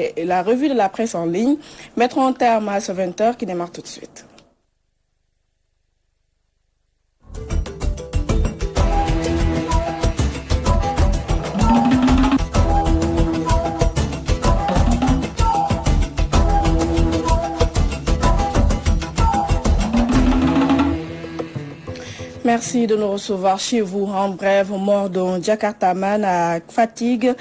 Et la revue de la presse en ligne mettront un terme à ce 20h qui démarre tout de suite. Merci de nous recevoir chez vous. En bref, mort d'un Jakartaman à Fatigue.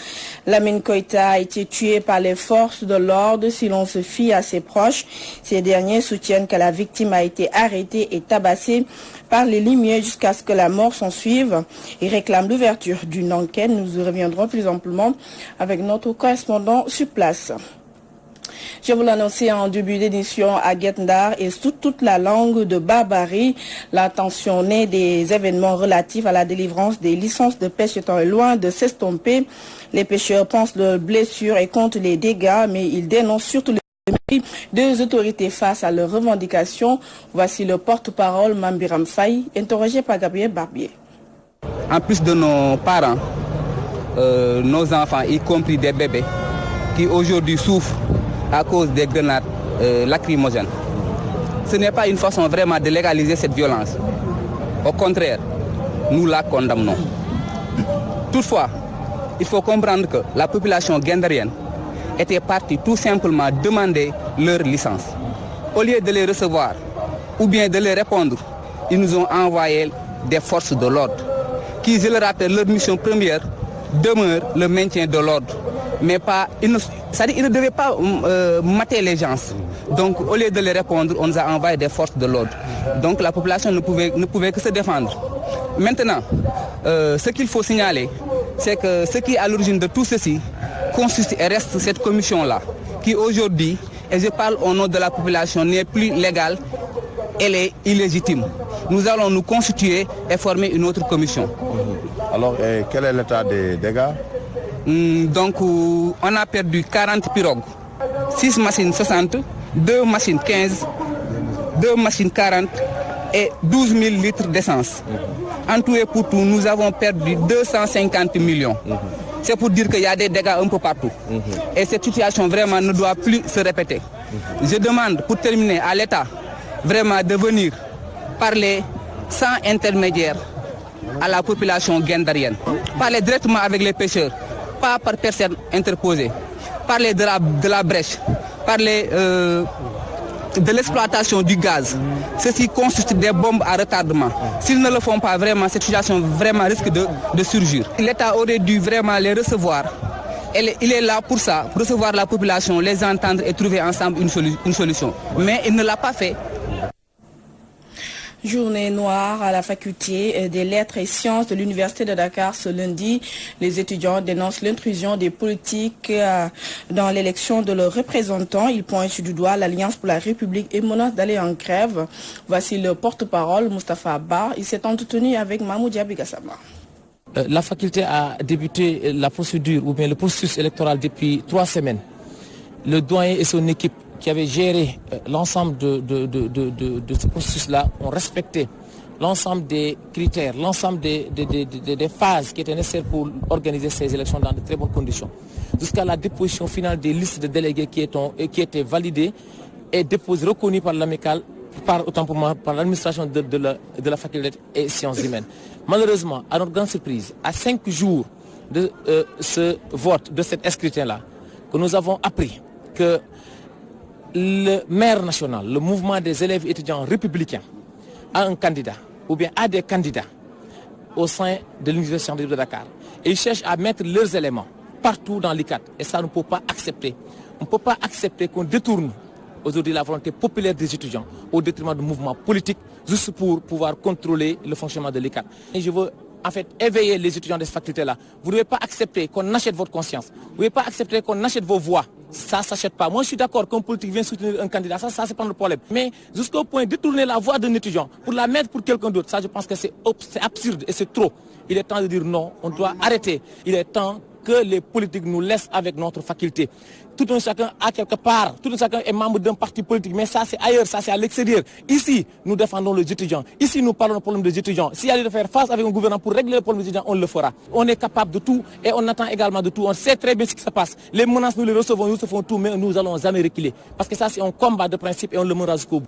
Lamine Koïta a été tué par les forces de l'ordre si l'on se fie à ses proches. Ces derniers soutiennent que la victime a été arrêtée et tabassée par les limiers jusqu'à ce que la mort s'en suive et réclament l'ouverture d'une enquête. Nous y reviendrons plus amplement avec notre correspondant sur place. Je vous l'annonçais en début d'édition à Guet-Ndar et sous toute la langue de barbarie, l'intention née des événements relatifs à la délivrance des licences de pêche étant loin de s'estomper. Les pêcheurs pensent leurs blessures et comptent les dégâts, mais ils dénoncent surtout les mépris des autorités face à leurs revendications. Voici le porte-parole Mambiram Faye, interrogé par Gabriel Barbier. En plus de nos parents, nos enfants, y compris des bébés, qui aujourd'hui souffrent à cause des grenades lacrymogènes. Ce n'est pas une façon vraiment de légaliser cette violence. Au contraire, nous la condamnons. Toutefois, il faut comprendre que la population guindérienne était partie tout simplement demander leur licence. Au lieu de les recevoir ou bien de les répondre, ils nous ont envoyé des forces de l'ordre qui, je le rappelle, leur mission première demeure le maintien de l'ordre. Mais pas, c'est-à-dire ils ne devaient pas mater les gens. Donc au lieu de les répondre, on nous a envoyé des forces de l'ordre. Donc la population ne pouvait que se défendre. Maintenant, ce qu'il faut signaler, c'est que ce qui est à l'origine de tout ceci consiste et reste cette commission-là, qui aujourd'hui, et je parle au nom de la population, n'est plus légale, elle est illégitime. Nous allons nous constituer et former une autre commission. Alors, quel est l'état des dégâts? Donc, on a perdu 40 pirogues, 6 machines 60, 2 machines 15, 2 machines 40 et 12 000 litres d'essence. En tout et pour tout, nous avons perdu 250 millions. C'est pour dire qu'il y a des dégâts un peu partout. Et cette situation vraiment ne doit plus se répéter. Je demande, pour terminer, à l'État vraiment de venir parler sans intermédiaire à la population guindérienne. Parler directement avec les pêcheurs, pas par personne interposée. Parler de la brèche, parler de l'exploitation du gaz. Ceci consiste des bombes à retardement. S'ils ne le font pas vraiment, cette situation vraiment risque de surgir. L'État aurait dû vraiment les recevoir. Il est là pour ça, pour recevoir la population, les entendre et trouver ensemble une solution. Mais il ne l'a pas fait. Journée noire à la faculté des lettres et sciences de l'Université de Dakar ce lundi. Les étudiants dénoncent l'intrusion des politiques dans l'élection de leurs représentants. Ils pointent du doigt l'Alliance pour la République et menacent d'aller en grève. Voici le porte-parole, Moustapha Abba. Il s'est entretenu avec Mahmoud Yabigassama. La faculté a débuté la procédure ou bien le processus électoral depuis 3 semaines. Le doyen et son équipe qui avaient géré l'ensemble de ce processus-là ont respecté l'ensemble des critères, l'ensemble des phases qui étaient nécessaires pour organiser ces élections dans de très bonnes conditions. Jusqu'à la déposition finale des listes de délégués qui étaient validées et déposées, reconnues par l'amicale, autant pour moi, par l'administration de la faculté et sciences humaines. Malheureusement, à notre grande surprise, à 5 jours de ce vote, de cet scrutin-là, que nous avons appris que le maire national, le mouvement des élèves étudiants républicains, a un candidat, ou bien a des candidats au sein de l'Université de Dakar. Et ils cherchent à mettre leurs éléments partout dans l'ICAT. Et ça, on ne peut pas accepter. On ne peut pas accepter qu'on détourne aujourd'hui la volonté populaire des étudiants au détriment du mouvement politique, juste pour pouvoir contrôler le fonctionnement de l'ICAT. Et je veux en fait éveiller les étudiants de cette faculté-là. Vous ne devez pas accepter qu'on achète votre conscience. Vous ne devez pas accepter qu'on achète vos voix. Ça ne s'achète pas. Moi, je suis d'accord qu'un politique vient soutenir un candidat. Ça c'est pas le problème. Mais jusqu'au point de détourner la voix d'un étudiant pour la mettre pour quelqu'un d'autre, ça, je pense que c'est absurde et c'est trop. Il est temps de dire non. On doit arrêter. Il est temps que les politiques nous laissent avec notre faculté. Tout un chacun a quelque part, tout un chacun est membre d'un parti politique, mais ça c'est ailleurs, ça c'est à l'extérieur. Ici, nous défendons les étudiants. Ici, nous parlons des problèmes des étudiants. S'il y a de faire face avec un gouvernement pour régler les problèmes des étudiants, on le fera. On est capable de tout et on attend également de tout. On sait très bien ce qui se passe. Les menaces, nous les recevons, nous faisons tout, mais nous allons jamais reculer. Parce que ça, c'est un combat de principe et on le mènera jusqu'au bout.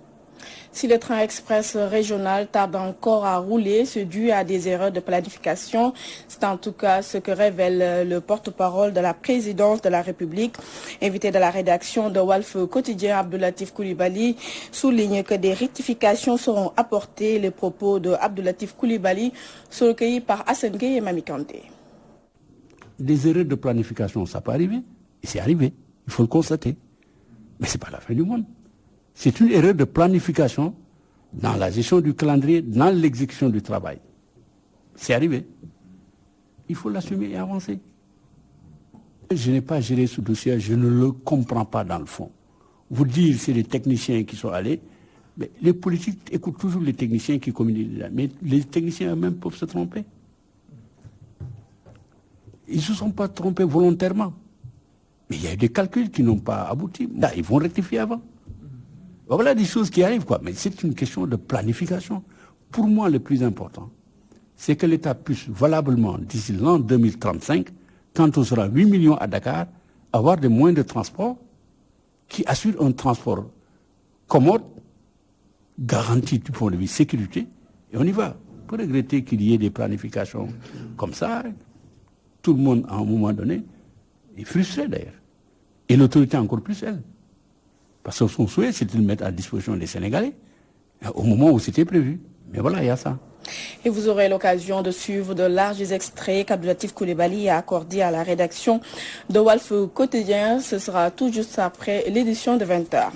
Si le train express régional tarde encore à rouler, c'est dû à des erreurs de planification. C'est en tout cas ce que révèle le porte-parole de la présidence de la République. Invité de la rédaction de Walf Quotidien, Abdoulatif Coulibaly souligne que des rectifications seront apportées. Les propos de Abdoulatif Coulibaly sont recueillis par Hassan Gueye et Mami Kanté. Des erreurs de planification, ça peut arriver. Et c'est arrivé, il faut le constater. Mais ce n'est pas la fin du monde. C'est une erreur de planification dans la gestion du calendrier, dans l'exécution du travail. C'est arrivé. Il faut l'assumer et avancer. Je n'ai pas géré ce dossier, je ne le comprends pas dans le fond. Vous dire c'est les techniciens qui sont allés, mais les politiques écoutent toujours les techniciens qui communiquent. Mais les techniciens eux-mêmes peuvent se tromper. Ils ne se sont pas trompés volontairement. Mais il y a eu des calculs qui n'ont pas abouti. Là, ils vont rectifier avant. Voilà des choses qui arrivent, quoi. Mais c'est une question de planification. Pour moi, le plus important, c'est que l'État puisse valablement, d'ici l'an 2035, quand on sera 8 millions à Dakar, avoir des moyens de transport qui assurent un transport commode, garanti du point de vue sécurité, et on y va. Pour regretter qu'il y ait des planifications comme ça, tout le monde, à un moment donné, est frustré d'ailleurs. Et l'autorité encore plus, elle. Parce que son souhait, c'était de le mettre à disposition des Sénégalais au moment où c'était prévu. Mais voilà, il y a ça. Et vous aurez l'occasion de suivre de larges extraits qu'Abdoulatif Coulibaly a accordés à la rédaction de Walf Quotidien. Ce sera tout juste après l'édition de 20h.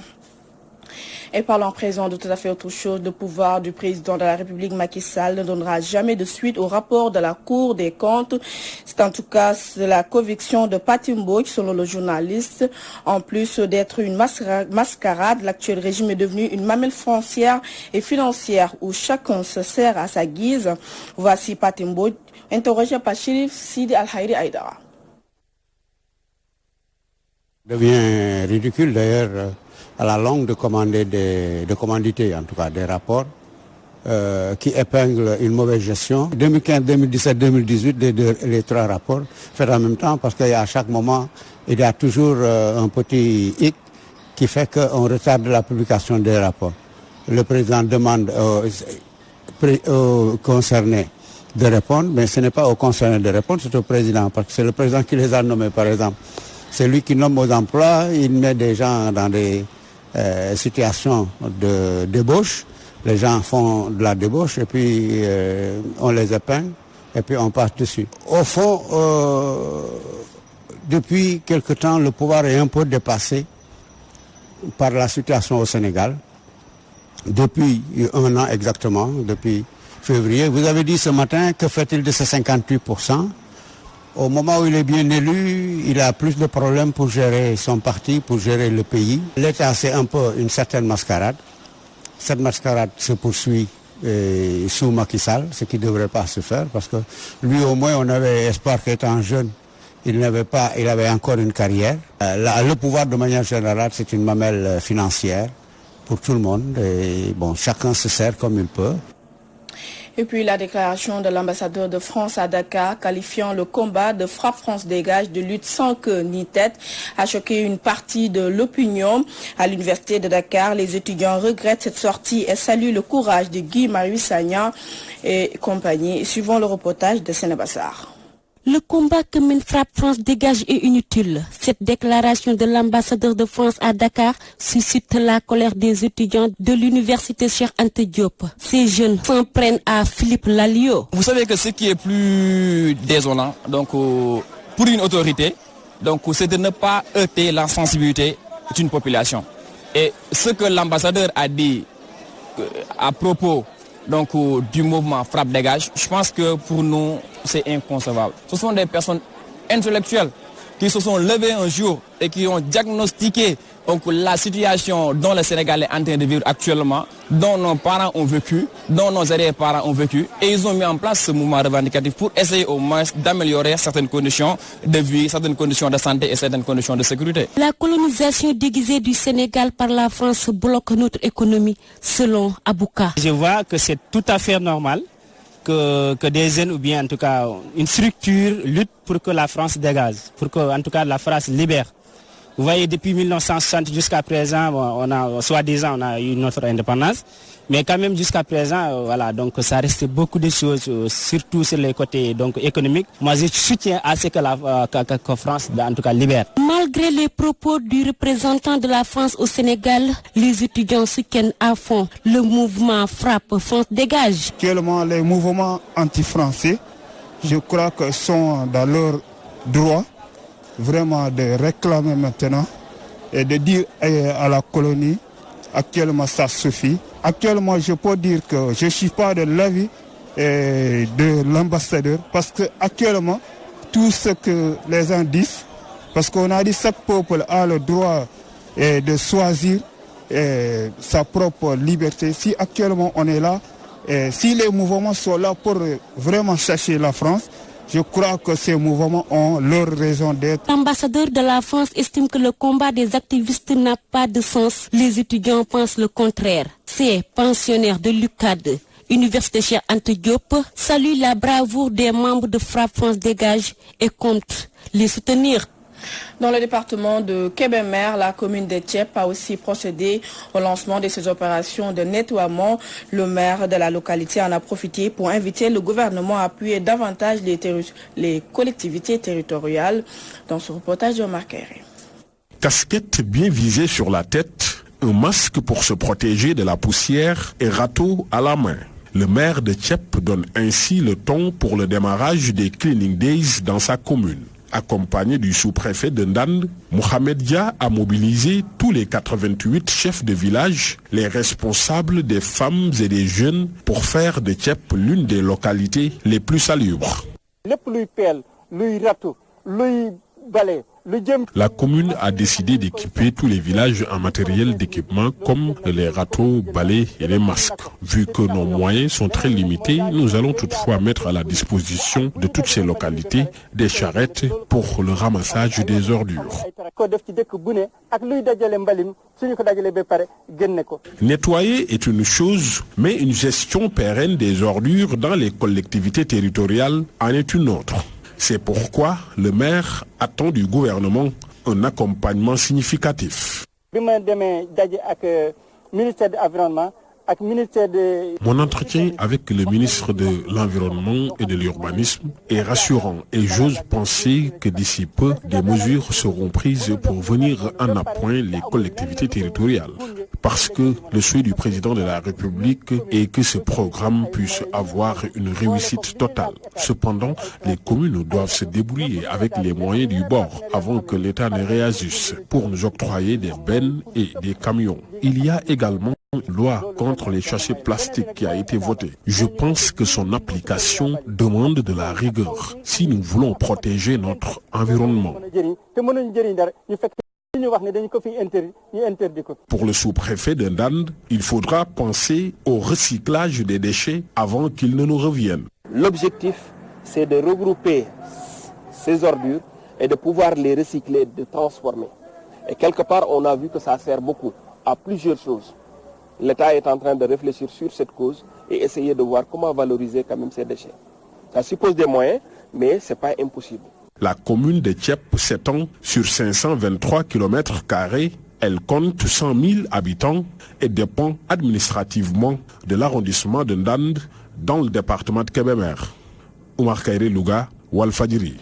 Et parlant présent de tout à fait autre chose, le pouvoir du président de la République Macky Sall ne donnera jamais de suite au rapport de la Cour des comptes. C'est en tout cas la conviction de Patimbo, selon le journaliste. En plus d'être une mascarade, l'actuel régime est devenu une mamelle foncière et financière où chacun se sert à sa guise. Voici Patimbo, interrogé par Chérif Sidi Al-Hayri Aïdara. Devient ridicule d'ailleurs à la longue de commanditer en tout cas des rapports qui épinglent une mauvaise gestion. 2015, 2017, 2018, les trois rapports faits en même temps parce qu'à chaque moment, il y a toujours un petit hic qui fait qu'on retarde la publication des rapports. Le président demande aux concernés de répondre, mais ce n'est pas aux concernés de répondre, c'est au président, parce que c'est le président qui les a nommés par exemple. C'est lui qui nomme aux emplois, il met des gens dans des situations de débauche. Les gens font de la débauche et puis on les épingle et puis on passe dessus. Au fond, depuis quelque temps, le pouvoir est un peu dépassé par la situation au Sénégal. Depuis 1 an exactement, depuis février. Vous avez dit ce matin, que fait-il de ces 58%? Au moment où il est bien élu, il a plus de problèmes pour gérer son parti, pour gérer le pays. L'État, c'est un peu une certaine mascarade. Cette mascarade se poursuit sous Macky Sall, ce qui ne devrait pas se faire, parce que lui, au moins, on avait espoir qu'étant jeune, il avait encore une carrière. Le pouvoir, de manière générale, c'est une mamelle financière pour tout le monde. Et bon, chacun se sert comme il peut. Et puis la déclaration de l'ambassadeur de France à Dakar qualifiant le combat de Frappe France Dégage de lutte sans queue ni tête a choqué une partie de l'opinion. À l'université de Dakar, les étudiants regrettent cette sortie et saluent le courage de Guy Marius Sagna et compagnie. Suivant le reportage de Sénébassar. Le combat que mène Frappe France Dégage est inutile. Cette déclaration de l'ambassadeur de France à Dakar suscite la colère des étudiants de l'université Cheikh Anta Diop. Ces jeunes s'en prennent à Philippe Lalliot. Vous savez que ce qui est plus désolant pour une autorité, c'est de ne pas heurter la sensibilité d'une population. Et ce que l'ambassadeur a dit à propos du mouvement Frappe Dégage, je pense que pour nous, c'est inconcevable. Ce sont des personnes intellectuelles qui se sont levés un jour et qui ont diagnostiqué donc, la situation dont le Sénégal est en train de vivre actuellement, dont nos parents ont vécu, dont nos arrière-parents ont vécu, et ils ont mis en place ce mouvement revendicatif pour essayer au moins d'améliorer certaines conditions de vie, certaines conditions de santé et certaines conditions de sécurité. La colonisation déguisée du Sénégal par la France bloque notre économie, selon Abouka. Je vois que c'est tout à fait normal que des jeunes ou bien en tout cas une structure lutte pour que la France dégage, pour que en tout cas la France libère. Vous voyez, depuis 1960 jusqu'à présent, on a, soi-disant, on a eu notre indépendance. Mais quand même jusqu'à présent, voilà, donc ça reste beaucoup de choses, surtout sur les côtés donc économiques. Moi, je soutiens à ce que la France, en tout cas, libère. Malgré les propos du représentant de la France au Sénégal, les étudiants soutiennent à fond le mouvement Frappe France Dégage. Actuellement, les mouvements anti-français, je crois que sont dans leur droit vraiment de réclamer maintenant et de dire à la colonie, actuellement ça suffit. Actuellement, je peux dire que je ne suis pas de l'avis de l'ambassadeur parce que actuellement, tout ce que les gens disent, parce qu'on a dit que chaque peuple a le droit de choisir sa propre liberté. Si actuellement on est là, si les mouvements sont là pour vraiment chercher la France, je crois que ces mouvements ont leur raison d'être. L'ambassadeur de la France estime que le combat des activistes n'a pas de sens. Les étudiants pensent le contraire. Ces pensionnaires de l'UCAD, Université Cheikh Anta Diop, saluent la bravoure des membres de Frappe France Dégage et comptent les soutenir. Dans le département de Kébémer, la commune de Thiep a aussi procédé au lancement de ces opérations de nettoiement. Le maire de la localité en a profité pour inviter le gouvernement à appuyer davantage les collectivités territoriales. Dans ce reportage de Marc Aéré. Casquette bien visée sur la tête, un masque pour se protéger de la poussière et râteau à la main. Le maire de Thiep donne ainsi le ton pour le démarrage des Cleaning Days dans sa commune. Accompagné du sous-préfet de Ndande, Mohamed Dia a mobilisé tous les 88 chefs de village, les responsables des femmes et des jeunes pour faire de Thiep l'une des localités les plus salubres. La commune a décidé d'équiper tous les villages en matériel d'équipement comme les râteaux, balais et les masques. Vu que nos moyens sont très limités, nous allons toutefois mettre à la disposition de toutes ces localités des charrettes pour le ramassage des ordures. Nettoyer est une chose, mais une gestion pérenne des ordures dans les collectivités territoriales en est une autre. C'est pourquoi le maire attend du gouvernement un accompagnement significatif. Mon entretien avec le ministre de l'Environnement et de l'Urbanisme est rassurant et j'ose penser que d'ici peu, des mesures seront prises pour venir en appoint les collectivités territoriales. Parce que le souhait du président de la République est que ce programme puisse avoir une réussite totale. Cependant, les communes doivent se débrouiller avec les moyens du bord avant que l'État ne réagisse pour nous octroyer des bennes et des camions. Il y a également une loi contre les sachets plastiques qui a été votée. Je pense que son application demande de la rigueur si nous voulons protéger notre environnement. Pour le sous-préfet de Ndande, il faudra penser au recyclage des déchets avant qu'ils ne nous reviennent. L'objectif, c'est de regrouper ces ordures et de pouvoir les recycler, de transformer. Et quelque part, on a vu que ça sert beaucoup à plusieurs choses. L'État est en train de réfléchir sur cette cause et essayer de voir comment valoriser quand même ces déchets. Ça suppose des moyens, mais ce n'est pas impossible. La commune de Thiep s'étend sur 523 km². Elle compte 100 000 habitants et dépend administrativement de l'arrondissement de Ndande dans le département de Kébémer. Oumar Kairé Louga, Walfadjri.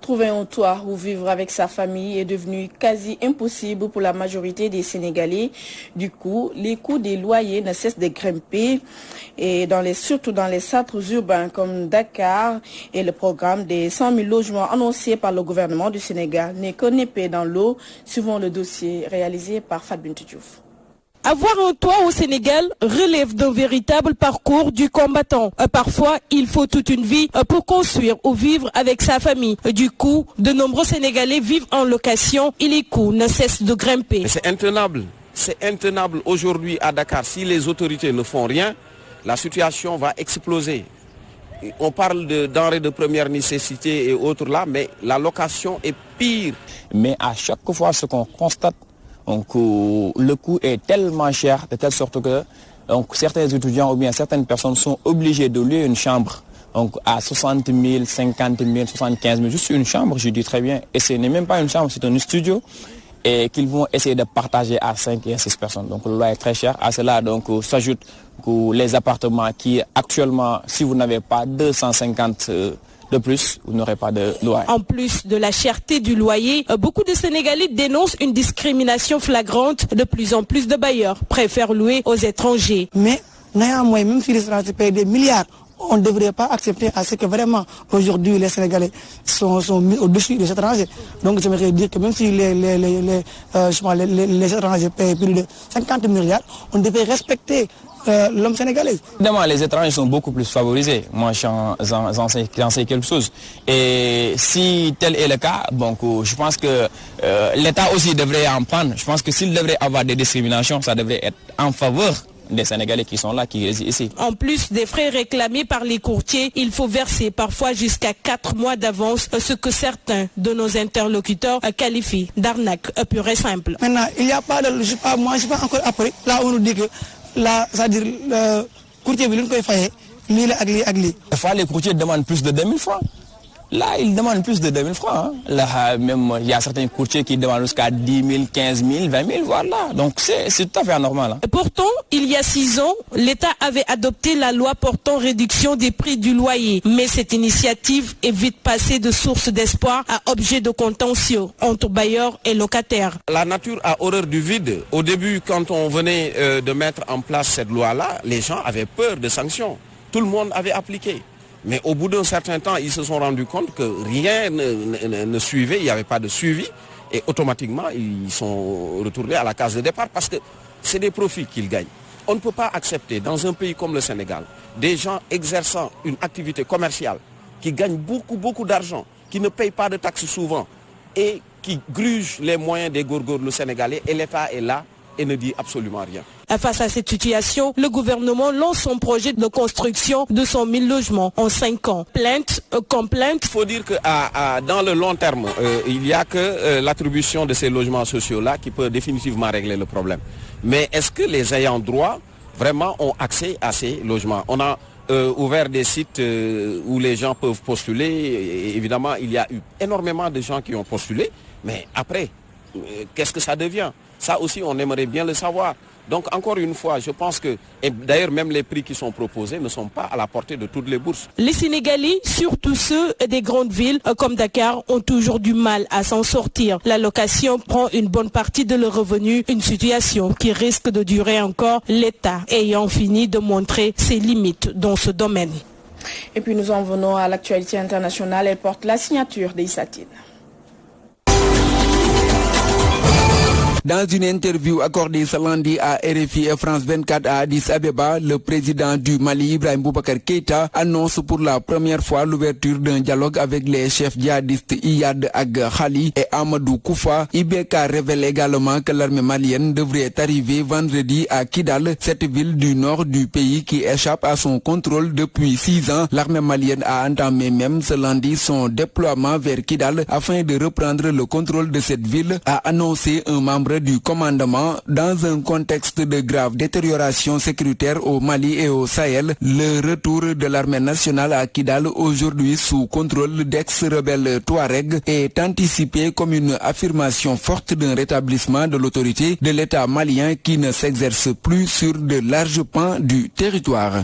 Trouver un toit où vivre avec sa famille est devenu quasi impossible pour la majorité des Sénégalais. Du coup, les coûts des loyers ne cessent de grimper, et surtout dans les centres urbains comme Dakar. Et le programme des 100 000 logements annoncé par le gouvernement du Sénégal n'est qu'un épée dans l'eau, suivant le dossier réalisé par Fat Bintou Diouf. Avoir un toit au Sénégal relève d'un véritable parcours du combattant. Parfois, il faut toute une vie pour construire ou vivre avec sa famille. Du coup, de nombreux Sénégalais vivent en location et les coûts ne cessent de grimper. C'est intenable. C'est intenable aujourd'hui à Dakar. Si les autorités ne font rien, la situation va exploser. On parle de denrées de première nécessité et autres là, mais la location est pire. Mais à chaque fois, ce qu'on constate, donc, le coût est tellement cher, de telle sorte que certains étudiants ou bien certaines personnes sont obligés de louer une chambre à 60 000, 50 000, 75 000, juste une chambre, je dis très bien. Et ce n'est même pas une chambre, c'est un studio. Et qu'ils vont essayer de partager à 5 et à 6 personnes. Donc le loyer est très cher. À cela s'ajoutent les appartements qui actuellement, si vous n'avez pas 250 de plus, vous n'aurez pas de loyer. En plus de la cherté du loyer, beaucoup de Sénégalais dénoncent une discrimination flagrante. De plus en plus de bailleurs préfèrent louer aux étrangers. Mais néanmoins, même si les étrangers payent des milliards, on ne devrait pas accepter à ce que vraiment aujourd'hui les Sénégalais sont mis au-dessus des étrangers. Donc j'aimerais dire que même si les étrangers payent plus de 50 milliards, on devrait respecter l'homme sénégalais. Évidemment, les étrangers sont beaucoup plus favorisés. Moi, j'en sais quelque chose. Et si tel est le cas, je pense que l'État aussi devrait en prendre. Je pense que s'il devrait avoir des discriminations, ça devrait être en faveur des Sénégalais qui sont là, qui résident ici. En plus des frais réclamés par les courtiers, il faut verser parfois jusqu'à 4 mois d'avance, ce que certains de nos interlocuteurs qualifient d'arnaque pure et simple. Maintenant, il n'y a pas de... moi, je ne sais pas encore après. Là, on nous dit que, c'est-à-dire, le courtier, il faut faire des fois, les courtiers demandent plus de 2000 francs. Là, ils demandent plus de 2000 francs. Hein. Là, même, il y a certains courtiers qui demandent jusqu'à 10 000, 15 000, 20 000, voilà. Donc, c'est tout à fait anormal. Hein. Pourtant, il y a 6 ans, l'État avait adopté la loi portant réduction des prix du loyer. Mais cette initiative est vite passée de source d'espoir à objet de contentieux entre bailleurs et locataires. La nature a horreur du vide. Au début, quand on venait de mettre en place cette loi-là, les gens avaient peur de sanctions. Tout le monde avait appliqué. Mais au bout d'un certain temps, ils se sont rendus compte que rien ne suivait, il n'y avait pas de suivi. Et automatiquement, ils sont retournés à la case de départ parce que c'est des profits qu'ils gagnent. On ne peut pas accepter dans un pays comme le Sénégal, des gens exerçant une activité commerciale, qui gagnent beaucoup d'argent, qui ne payent pas de taxes souvent et qui grugent les moyens des gorgorlous sénégalais. Et l'État est là et ne dit absolument rien. Face à cette situation, le gouvernement lance son projet de construction de 100 000 logements en 5 ans. Plainte, complainte. Il faut dire que dans le long terme, il n'y a que l'attribution de ces logements sociaux-là qui peut définitivement régler le problème. Mais est-ce que les ayants droit vraiment ont accès à ces logements? On a ouvert des sites où les gens peuvent postuler. Et évidemment, il y a eu énormément de gens qui ont postulé. Mais après, qu'est-ce que ça devient? Ça aussi, on aimerait bien le savoir. Donc encore une fois, je pense que, et d'ailleurs même les prix qui sont proposés ne sont pas à la portée de toutes les bourses. Les Sénégalais, surtout ceux des grandes villes comme Dakar, ont toujours du mal à s'en sortir. La location prend une bonne partie de leur revenu, une situation qui risque de durer encore, l'État ayant fini de montrer ses limites dans ce domaine. Et puis nous en venons à l'actualité internationale. Elle porte la signature d'Issa Tine. Dans une interview accordée ce lundi à RFI et France 24 à Addis Abeba, le président du Mali, Ibrahim Boubacar Keïta, annonce pour la première fois l'ouverture d'un dialogue avec les chefs djihadistes Iyad Ag Khali et Amadou Koufa. IBK révèle également que l'armée malienne devrait arriver vendredi à Kidal, cette ville du nord du pays qui échappe à son contrôle depuis 6 ans. L'armée malienne a entamé même ce lundi son déploiement vers Kidal afin de reprendre le contrôle de cette ville, a annoncé un membre du commandement. Dans un contexte de grave détérioration sécuritaire au Mali et au Sahel, le retour de l'armée nationale à Kidal, aujourd'hui sous contrôle d'ex-rebelles Touareg, est anticipé comme une affirmation forte d'un rétablissement de l'autorité de l'État malien qui ne s'exerce plus sur de larges pans du territoire.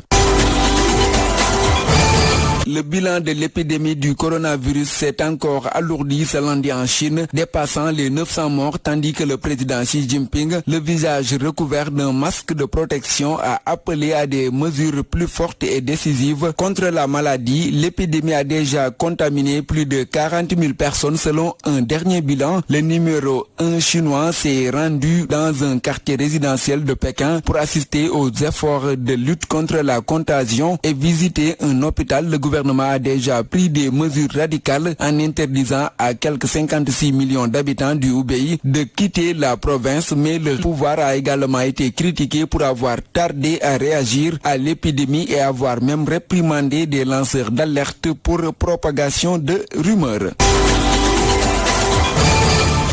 Le bilan de l'épidémie du coronavirus s'est encore alourdi ce lundi en Chine, dépassant les 900 morts, tandis que le président Xi Jinping, le visage recouvert d'un masque de protection, a appelé à des mesures plus fortes et décisives contre la maladie. L'épidémie a déjà contaminé plus de 40 000 personnes selon un dernier bilan. Le numéro 1 chinois s'est rendu dans un quartier résidentiel de Pékin pour assister aux efforts de lutte contre la contagion et visiter un hôpital. Le gouvernement a déjà pris des mesures radicales en interdisant à quelques 56 millions d'habitants du Hubei de quitter la province, mais le pouvoir a également été critiqué pour avoir tardé à réagir à l'épidémie et avoir même réprimandé des lanceurs d'alerte pour propagation de rumeurs.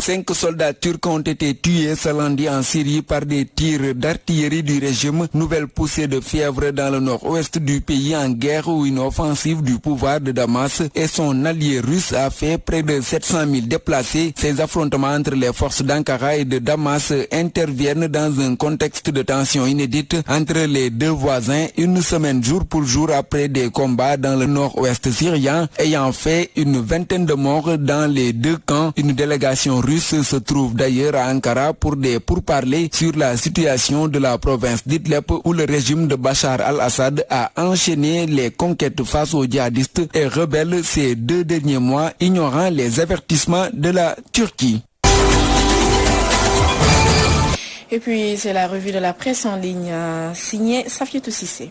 5 soldats turcs ont été tués ce lundi en Syrie par des tirs d'artillerie du régime. Nouvelle poussée de fièvre dans le nord-ouest du pays en guerre où une offensive du pouvoir de Damas et son allié russe a fait près de 700 000 déplacés. Ces affrontements entre les forces d'Ankara et de Damas interviennent dans un contexte de tension inédite entre les deux voisins, une semaine jour pour jour après des combats dans le nord-ouest syrien ayant fait une vingtaine de morts dans les deux camps. Une délégation russe se trouve d'ailleurs à Ankara pour des pourparlers sur la situation de la province d'Idlib où le régime de Bachar al-Assad a enchaîné les conquêtes face aux djihadistes et rebelles ces 2 derniers mois, ignorant les avertissements de la Turquie. Et puis c'est la revue de la presse en ligne signée Safiatou Cissé.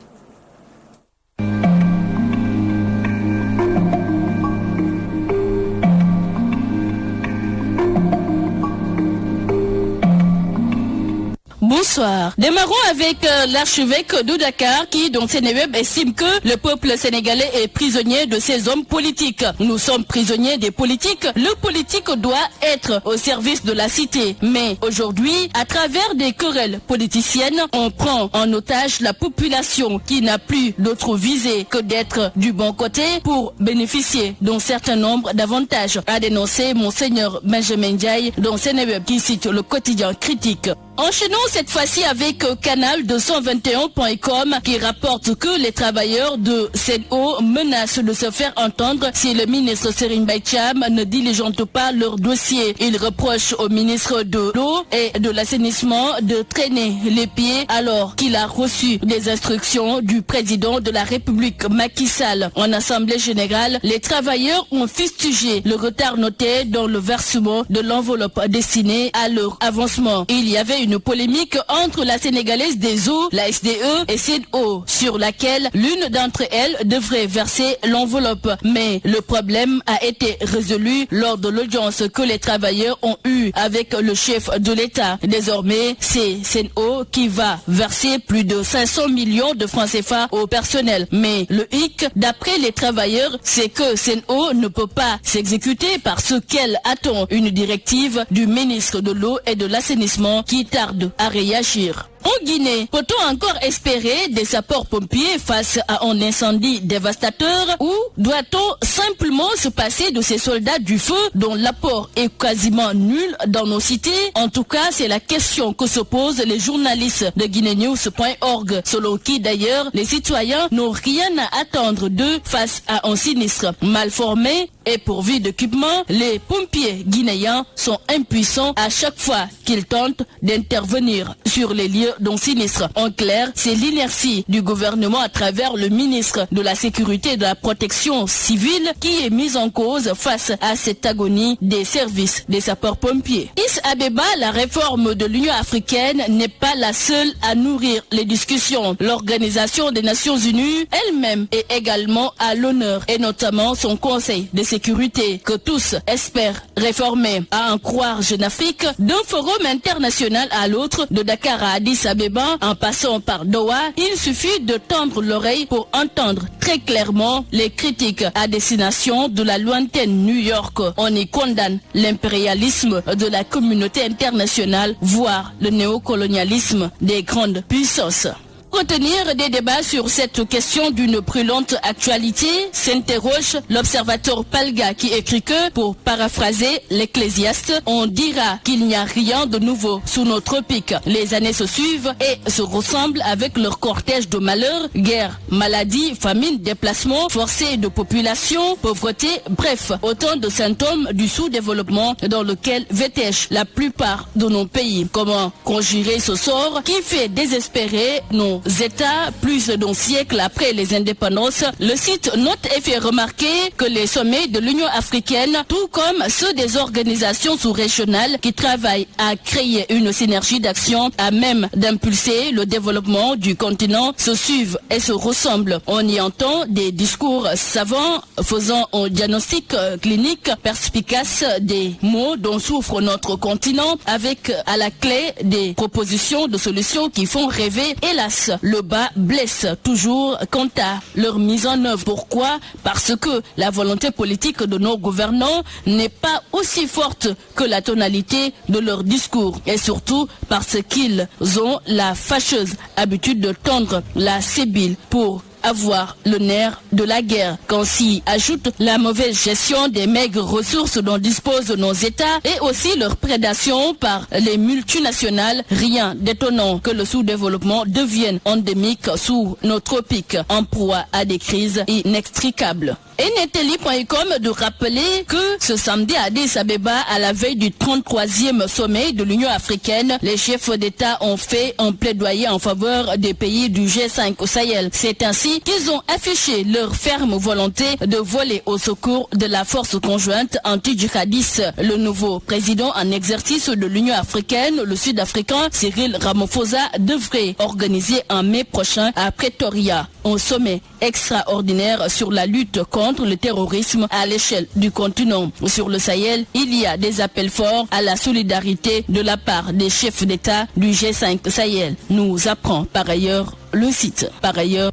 Bonsoir. Démarrons avec l'archevêque de Dakar qui, dans Sénéweb, estime que le peuple sénégalais est prisonnier de ses hommes politiques. Nous sommes prisonniers des politiques. Le politique doit être au service de la cité. Mais aujourd'hui, à travers des querelles politiciennes, on prend en otage la population qui n'a plus d'autre visée que d'être du bon côté pour bénéficier d'un certain nombre d'avantages, a dénoncé Monseigneur Benjamin Ndiaye dans Sénéweb qui cite le quotidien Critique. Enchaînons cette fois-ci avec Canal 221.com qui rapporte que les travailleurs de SEN'EAU menacent de se faire entendre si le ministre Serigne Mbaye Thiam ne diligente pas leur dossier. Il reproche au ministre de l'eau et de l'assainissement de traîner les pieds alors qu'il a reçu des instructions du président de la République Macky Sall. En assemblée générale, les travailleurs ont fustigé le retard noté dans le versement de l'enveloppe destinée à leur avancement. Il y avait une polémique entre la Sénégalaise des eaux, la SDE et SEN'EAU, sur laquelle l'une d'entre elles devrait verser l'enveloppe. Mais le problème a été résolu lors de l'audience que les travailleurs ont eue avec le chef de l'État. Désormais, c'est SEN'EAU qui va verser plus de 500 millions de francs CFA au personnel. Mais le hic, d'après les travailleurs, c'est que SEN'EAU ne peut pas s'exécuter parce qu'elle attend une directive du ministre de l'eau et de l'assainissement qui tarde à réagir. En Guinée, peut-on encore espérer des sapeurs-pompiers face à un incendie dévastateur ou doit-on simplement se passer de ces soldats du feu dont l'apport est quasiment nul dans nos cités? En tout cas, c'est la question que se posent les journalistes de guinénews.org, selon qui d'ailleurs les citoyens n'ont rien à attendre d'eux face à un sinistre. Mal formé et pourvu d'équipement, les pompiers guinéens sont impuissants à chaque fois qu'ils tentent d'intervenir sur les lieux d'un sinistre. En clair, c'est l'inertie du gouvernement à travers le ministre de la Sécurité et de la Protection civile qui est mise en cause face à cette agonie des services des sapeurs-pompiers. Addis Abeba, la réforme de l'Union africaine n'est pas la seule à nourrir les discussions. L'Organisation des Nations Unies elle-même est également à l'honneur et notamment son Conseil de sécurité que tous espèrent réformer. À en croire Jeune Afrique, d'un forum international à l'autre, de Dakar à Addis Abeba, en passant par Doha, il suffit de tendre l'oreille pour entendre très clairement les critiques à destination de la lointaine New York. On y condamne l'impérialisme de la communauté internationale, voire le néocolonialisme des grandes puissances. retenir des débats sur cette question d'une brûlante actualité, s'interroge l'observateur Palga qui écrit que, pour paraphraser l'Ecclésiaste, on dira qu'il n'y a rien de nouveau sous nos tropiques. Les années se suivent et se ressemblent avec leur cortège de malheurs, guerre, maladie, famine, déplacement forcé de population, pauvreté, bref, autant de symptômes du sous-développement dans lequel vétèchent la plupart de nos pays. Comment conjurer ce sort qui fait désespérer nos États plus d'un siècle après les indépendances? Le site note et fait remarquer que les sommets de l'Union africaine, tout comme ceux des organisations sous-régionales qui travaillent à créer une synergie d'action à même d'impulser le développement du continent, se suivent et se ressemblent. On y entend des discours savants faisant un diagnostic clinique perspicace des maux dont souffre notre continent, avec à la clé des propositions de solutions qui font rêver. Hélas, le bas blesse toujours quant à leur mise en œuvre. Pourquoi? Parce que la volonté politique de nos gouvernants n'est pas aussi forte que la tonalité de leur discours, et surtout parce qu'ils ont la fâcheuse habitude de tendre la sébile pour avoir le nerf de la guerre. Quand s'y ajoute la mauvaise gestion des maigres ressources dont disposent nos États et aussi leur prédation par les multinationales, rien d'étonnant que le sous-développement devienne endémique sous nos tropiques, en proie à des crises inextricables. Et Neteli.com de rappeler que ce samedi à Addis Abeba, à la veille du 33e sommet de l'Union africaine, les chefs d'État ont fait un plaidoyer en faveur des pays du G5 au Sahel. C'est ainsi qu'ils ont affiché leur ferme volonté de voler au secours de la force conjointe anti-djihadiste. Le nouveau président en exercice de l'Union africaine, le Sud-Africain Cyril Ramaphosa, devrait organiser en mai prochain à Pretoria un sommet extraordinaire sur la lutte contre le terrorisme à l'échelle du continent. Sur le Sahel, il y a des appels forts à la solidarité de la part des chefs d'État du G5 Sahel. Nous apprend par ailleurs le site. Par ailleurs,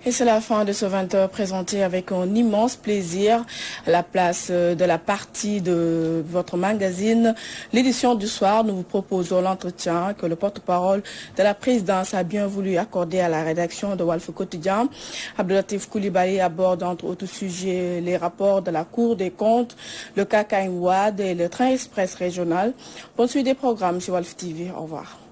et c'est la fin de ce 20h présenté avec un immense plaisir à la place de la partie de votre magazine. L'édition du soir, nous vous proposons l'entretien que le porte-parole de la présidence a bien voulu accorder à la rédaction de Walf Quotidien. Abdelatif Coulibaly aborde entre autres sujets les rapports de la Cour des comptes, le cas Karim Wade et le train express régional. Bonne suite des programmes sur Walf TV. Au revoir.